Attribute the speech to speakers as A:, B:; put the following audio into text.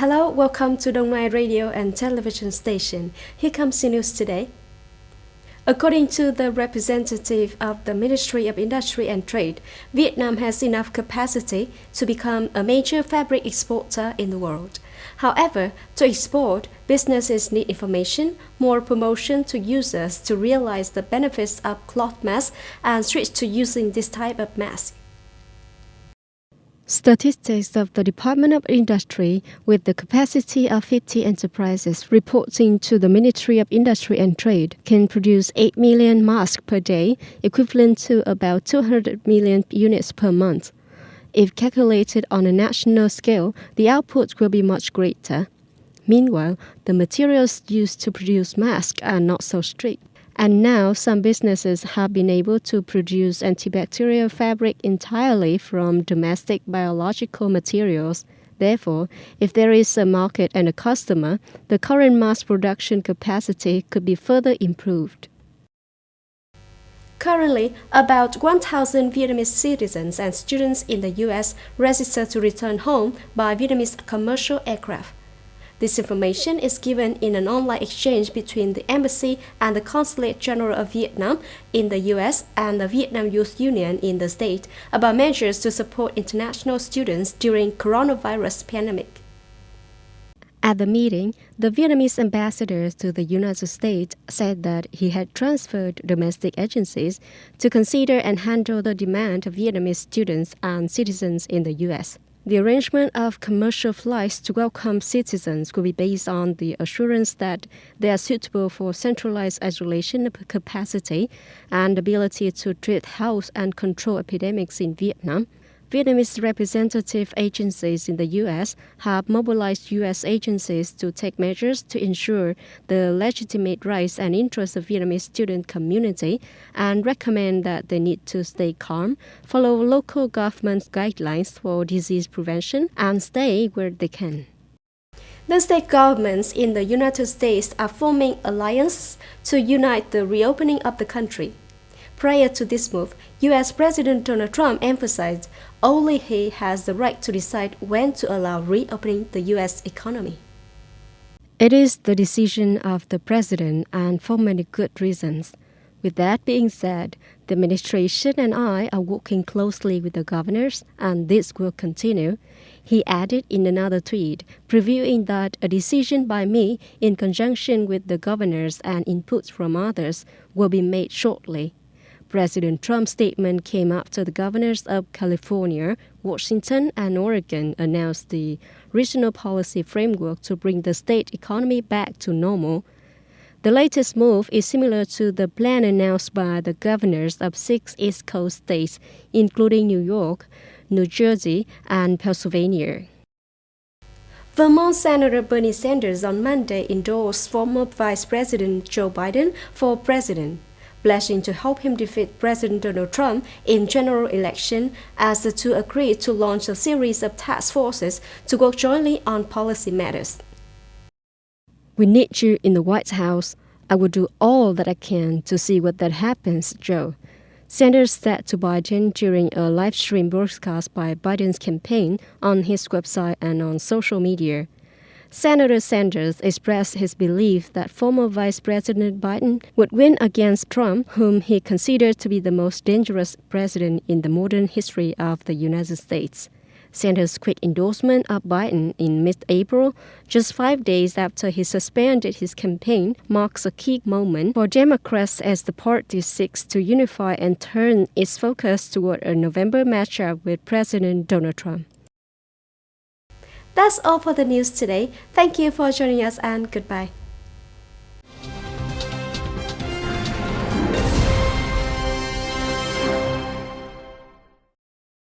A: Hello, welcome to Dong Mai Radio and Television Station. Here comes the news today. According to the representative of the Ministry of Industry and Trade, Vietnam has enough capacity to become a major fabric exporter in the world. However, to export, businesses need information, more promotion to users to realize the benefits of cloth masks and switch to using this type of mask. Statistics of the Department of Industry, with the capacity of 50 enterprises reporting to the Ministry of Industry and Trade, can produce 8 million masks per day, equivalent to about 200 million units per month. If calculated on a national scale, the output will be much greater. Meanwhile, the materials used to produce masks are not so strict. And now some businesses have been able to produce antibacterial fabric entirely from domestic biological materials. Therefore, if there is a market and a customer, the current mass production capacity could be further improved. Currently, about 1,000 Vietnamese citizens and students in the U.S. register to return home by Vietnamese commercial aircraft. This information is given in an online exchange between the Embassy and the Consulate General of Vietnam in the U.S. and the Vietnam Youth Union in the state about measures to support international students during coronavirus pandemic. At the meeting, the Vietnamese ambassador to the United States said that he had transferred domestic agencies to consider and handle the demand of Vietnamese students and citizens in the U.S. The arrangement of commercial flights to welcome citizens will be based on the assurance that they are suitable for centralized isolation capacity and ability to treat health and control epidemics in Vietnam. Vietnamese representative agencies in the U.S. have mobilized U.S. agencies to take measures to ensure the legitimate rights and interests of Vietnamese student community and recommend that they need to stay calm, follow local government guidelines for disease prevention, and stay where they can. The state governments in the United States are forming alliances to unite the reopening of the country. Prior to this move, U.S. President Donald Trump emphasized only he has the right to decide when to allow reopening the U.S. economy. It is the decision of the president and for many good reasons. With that being said, the administration and I are working closely with the governors and this will continue. He added in another tweet, previewing that a decision by me in conjunction with the governors and inputs from others will be made shortly. President Trump's statement came after the governors of California, Washington, and Oregon announced the regional policy framework to bring the state economy back to normal. The latest move is similar to the plan announced by the governors of 6 East Coast states, including New York, New Jersey, and Pennsylvania. Vermont Senator Bernie Sanders on Monday endorsed former Vice President Joe Biden for president, pledging to help him defeat President Donald Trump in general election as the two agreed to launch a series of task forces to work jointly on policy matters. We need you in the White House. I will do all that I can to see what that happens, Joe. Sanders said to Biden during a live stream broadcast by Biden's campaign on his website and on social media. Senator Sanders expressed his belief that former Vice President Biden would win against Trump, whom he considered to be the most dangerous president in the modern history of the United States. Sanders' quick endorsement of Biden in mid-April, just 5 days after he suspended his campaign, marks a key moment for Democrats as the party seeks to unify and turn its focus toward a November matchup with President Donald Trump. That's all for the news today. Thank you for joining us and goodbye.